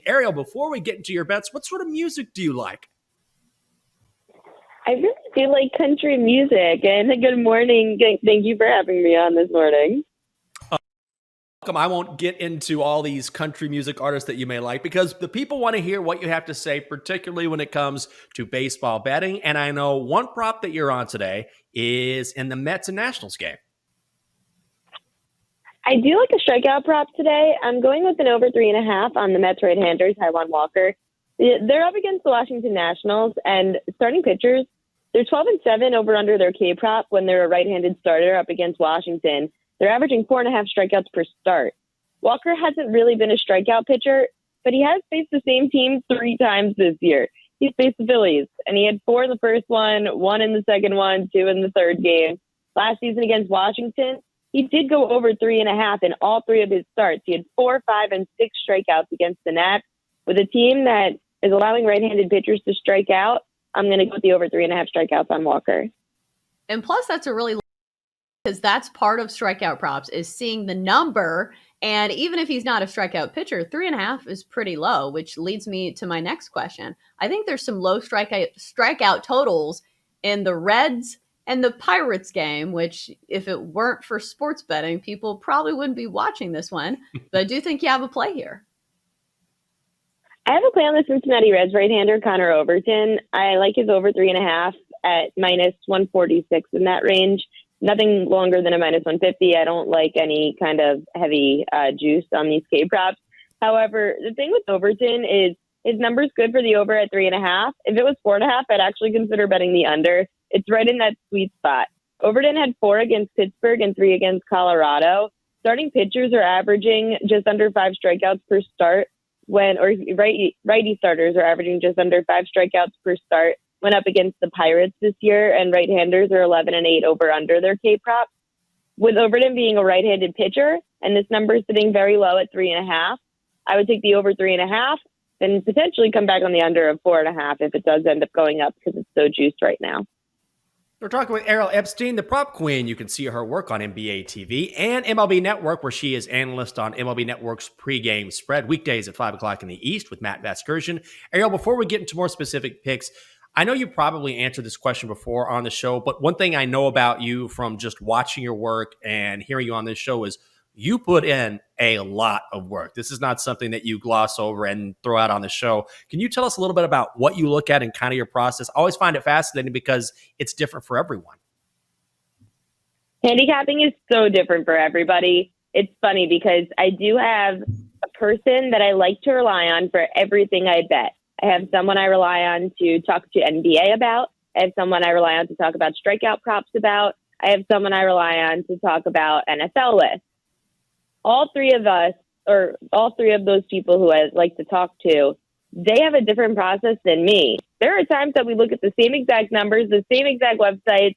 Ariel, before we get into your bets, what sort of music do you like? I really do like country music. And good morning. Thank you for having me on this morning. Welcome. I won't get into all these country music artists that you may like because the people want to hear what you have to say, particularly when it comes to baseball betting. And I know one prop that you're on today is in the Mets and Nationals game. I do like a strikeout prop today. I'm going with an over 3.5 on the Mets right-hander, Taijuan Walker. They're up against the Washington Nationals, and starting pitchers, they're 12-7 over under their K prop when they're a right-handed starter up against Washington. They're averaging 4.5 strikeouts per start. Walker hasn't really been a strikeout pitcher, but he has faced the same team 3 times this year. He's faced the Phillies, and he had 4 in the first one, 1 in the second one, 2 in the third game. Last season against Washington, he did go over 3.5 in all 3 of his starts. He had 4, 5, and 6 strikeouts against the Nats. With a team that is allowing right-handed pitchers to strike out, I'm going to go with the over 3.5 strikeouts on Walker. And plus, that's a really, because that's part of strikeout props is seeing the number. And even if he's not a strikeout pitcher, 3.5 is pretty low, which leads me to my next question. I think there's some low strikeout totals in the Reds and the Pirates game, which if it weren't for sports betting, people probably wouldn't be watching this one. But I do think you have a play here. I have a play on the Cincinnati Reds right-hander, Connor Overton. I like his over 3.5 at minus 146 in that range. Nothing longer than a minus 150. I don't like any kind of heavy juice on these K props. However, the thing with Overton is his number's good for the over at 3.5. If it was 4.5, I'd actually consider betting the under. It's right in that sweet spot. Overton had 4 against Pittsburgh and 3 against Colorado. Starting pitchers are averaging just under 5 strikeouts per start righty starters are averaging just under 5 strikeouts per start when up against the Pirates this year, and right-handers are 11-8 over under their K prop. With Overton being a right-handed pitcher, and this number is sitting very low at 3.5, I would take the over 3.5 and potentially come back on the under of 4.5 if it does end up going up because it's so juiced right now. We're talking with Ariel Epstein, the prop queen. You can see her work on NBA TV and MLB Network, where she is analyst on MLB Network's pregame spread, weekdays at 5 o'clock in the East with Matt Vasgersian. Ariel, before we get into more specific picks, I know you probably answered this question before on the show, but one thing I know about you from just watching your work and hearing you on this show is you put in a lot of work. This is not something that you gloss over and throw out on the show. Can you tell us a little bit about what you look at and kind of your process? I always find it fascinating because it's different for everyone. Handicapping is so different for everybody. It's funny because I do have a person that I like to rely on for everything I bet. I have someone I rely on to talk to NBA about. I have someone I rely on to talk about strikeout props about. I have someone I rely on to talk about NFL with. All 3 of us, or all 3 of those people who I like to talk to, they have a different process than me. There are times that we look at the same exact numbers, the same exact websites.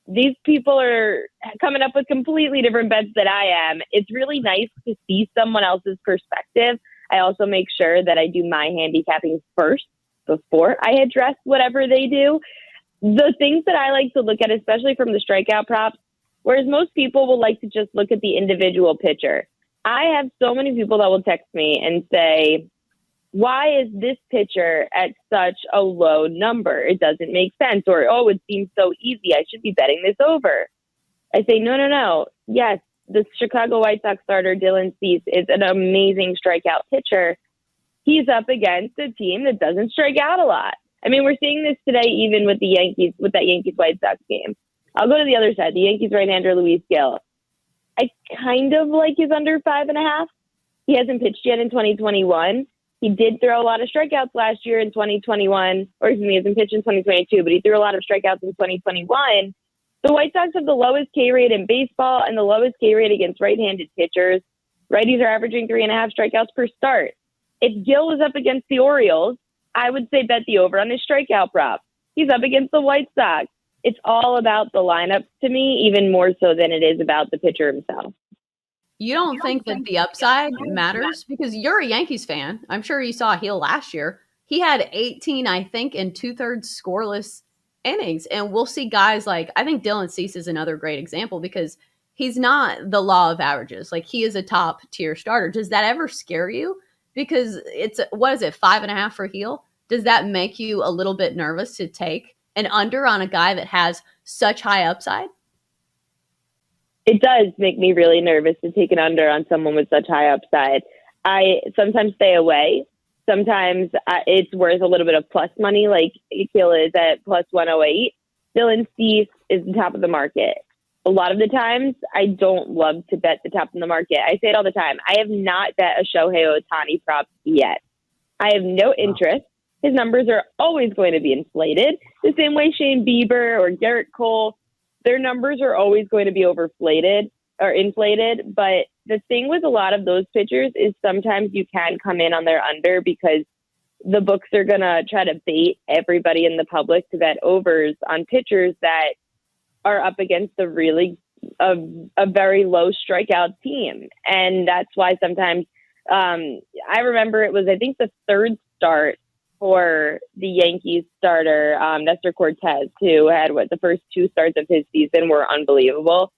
These people are coming up with completely different bets than I am. It's really nice to see someone else's perspective. I also make sure that I do my handicapping first before I address whatever they do. The things that I like to look at, especially from the strikeout props, whereas most people will like to just look at the individual pitcher. I have so many people that will text me and say, why is this pitcher at such a low number? It doesn't make sense. Or, oh, it seems so easy. I should be betting this over. I say, no. Yes, the Chicago White Sox starter, Dylan Cease, is an amazing strikeout pitcher. He's up against a team that doesn't strike out a lot. I mean, we're seeing this today even with the Yankees, with that Yankees-White Sox game. I'll go to the other side, the Yankees right-hander, Luis Gil. I kind of like his under 5.5. He hasn't pitched yet in 2021. He did throw a lot of strikeouts last year in 2021, or excuse me, he hasn't pitched in 2022, but he threw a lot of strikeouts in 2021. The White Sox have the lowest K rate in baseball and the lowest K rate against right-handed pitchers. Righties are averaging 3.5 strikeouts per start. If Gil was up against the Orioles, I would say bet the over on his strikeout prop. He's up against the White Sox. It's all about the lineup to me, even more so than it is about the pitcher himself. You don't think that the upside matters? Because you're a Yankees fan. I'm sure you saw Hill last year. He had 18, I think, and 2/3 scoreless innings. And we'll see guys like, I think Dylan Cease is another great example because he's not the law of averages. Like, he is a top tier starter. Does that ever scare you Because it's, what is it, 5.5 for heel? Does that make you a little bit nervous to take an under on a guy that has such high upside? It does make me really nervous to take an under on someone with such high upside. I sometimes stay away. Sometimes it's worth a little bit of plus money, like Akil is at plus 108. Dylan Cease is the top of the market. A lot of the times, I don't love to bet the top of the market. I say it all the time. I have not bet a Shohei Ohtani prop yet. I have no interest. His numbers are always going to be inflated. The same way Shane Bieber or Garrett Cole, their numbers are always going to be overflated or inflated. But the thing with a lot of those pitchers is sometimes you can come in on their under because the books are going to try to bait everybody in the public to bet overs on pitchers that are up against a very low strikeout team. And that's why sometimes I remember it was, I think, the third start for the Yankees starter, Nestor Cortez, who had the first two starts of his season were unbelievable.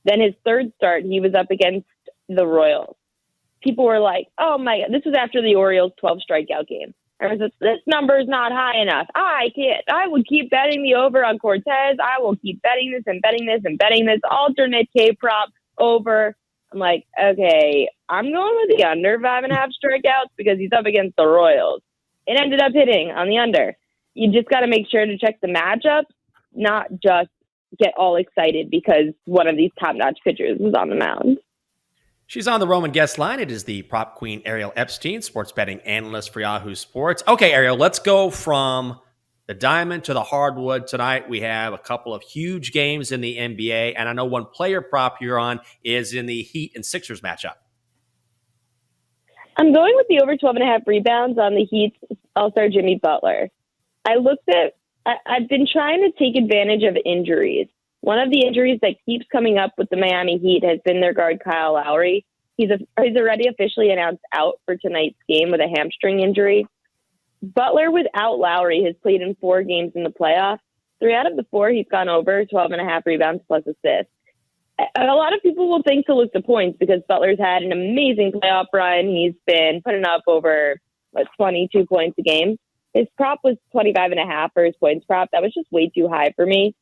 Then his third start, he was up against the Royals. People were like, oh my God, this was after the Orioles 12 strikeout game. I was like, this number is not high enough. I would keep betting the over on Cortez. I will keep betting this and betting this and betting this alternate K prop over. I'm like, okay, I'm going with the under 5.5 strikeouts because he's up against the Royals. It ended up hitting on the under. You just got to make sure to check the matchups, not just get all excited because one of these top-notch pitchers is on the mound. She's on the Roman guest line. It is the Prop Queen Ariel Epstein, sports betting analyst for Yahoo Sports. Okay, Ariel, let's go from the diamond to the hardwood. Tonight we have a couple of huge games in the NBA, and I know one player prop you're on is in the Heat and Sixers matchup. I'm going with the over 12.5 rebounds on the Heat's All-Star Jimmy Butler. I've been trying to take advantage of injuries. One of the injuries that keeps coming up with the Miami Heat has been their guard, Kyle Lowry. He's already officially announced out for tonight's game with a hamstring injury. Butler, without Lowry, has played in 4 games in the playoffs. 3 out of the 4, he's gone over 12.5 rebounds plus assists. A lot of people will think to look to points because Butler's had an amazing playoff run. He's been putting up over 22 points a game. His prop was 25.5 for his points prop. That was just way too high for me.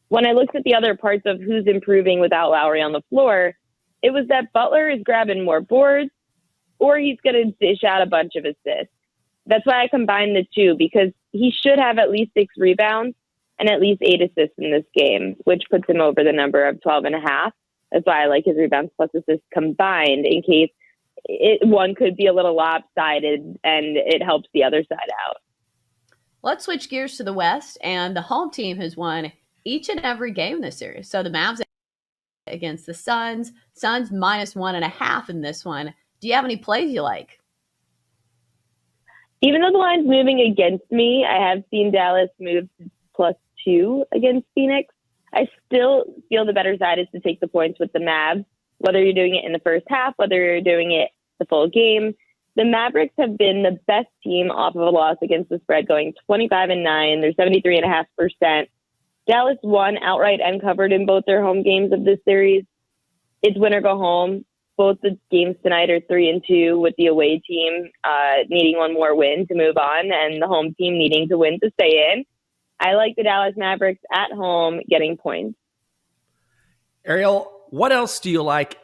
When I looked at the other parts of who's improving without Lowry on the floor, it was that Butler is grabbing more boards or he's going to dish out a bunch of assists. That's why I combined the two because he should have at least 6 rebounds and at least 8 assists in this game, which puts him over the number of 12.5. That's why I like his rebounds plus assists combined in case one could be a little lopsided and it helps the other side out. Let's switch gears to the West, and the home team has won each and every game in this series. So the Mavs against the Suns minus 1.5 in this one. Do you have any plays you like? Even though the line's moving against me, I have seen Dallas move to +2 against Phoenix. I still feel the better side is to take the points with the Mavs, whether you're doing it in the first half, whether you're doing it the full game. The Mavericks have been the best team off of a loss against the spread, going 25-9. They're 73.5%. Dallas won outright and covered in both their home games of this series. It's win or go home. Both the games tonight are 3-2, with the away team needing one more win to move on and the home team needing to win to stay in. I like the Dallas Mavericks at home getting points. Ariel, what else do you like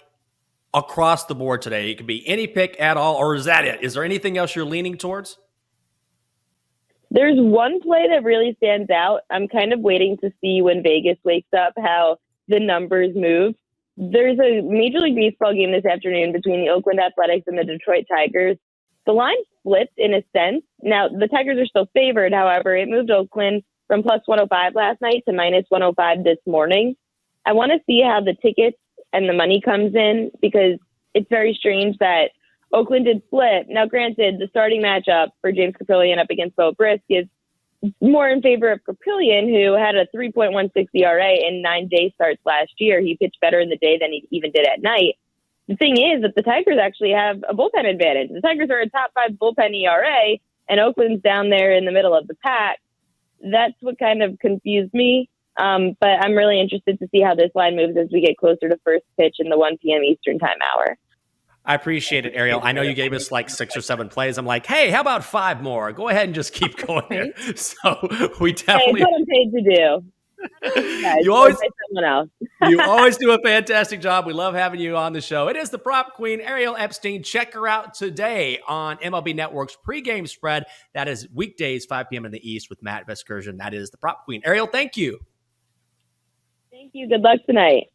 across the board today? It could be any pick at all, or is that it? Is there anything else you're leaning towards? There's one play that really stands out. I'm kind of waiting to see when Vegas wakes up how the numbers move. There's a Major League Baseball game this afternoon between the Oakland Athletics and the Detroit Tigers. The line flipped in a sense. Now, the Tigers are still favored. However, it moved Oakland from plus 105 last night to minus 105 this morning. I want to see how the tickets and the money comes in because it's very strange that Oakland did flip. Now, granted, the starting matchup for James Kaprielian up against Bo Brisk is more in favor of Kaprielian, who had a 3.16 ERA in 9 day starts last year. He pitched better in the day than he even did at night. The thing is that the Tigers actually have a bullpen advantage. The Tigers are a top 5 bullpen ERA, and Oakland's down there in the middle of the pack. That's what kind of confused me. But I'm really interested to see how this line moves as we get closer to first pitch in the 1 p.m. Eastern time hour. I appreciate it, Ariel. I know you gave us like 6 or 7 plays. I'm like, hey, how about 5 more? Go ahead and just keep going there. So we Hey, definitely. it's what I'm paid to do. Guys, You always, by someone else. you always do a fantastic job. We love having you on the show. It is the Prop Queen, Ariel Epstein. Check her out today on MLB Network's pregame spread. That is weekdays, 5 p.m. in the East with Matt Vescursion. That is the Prop Queen. Ariel, thank you. Thank you. Good luck tonight.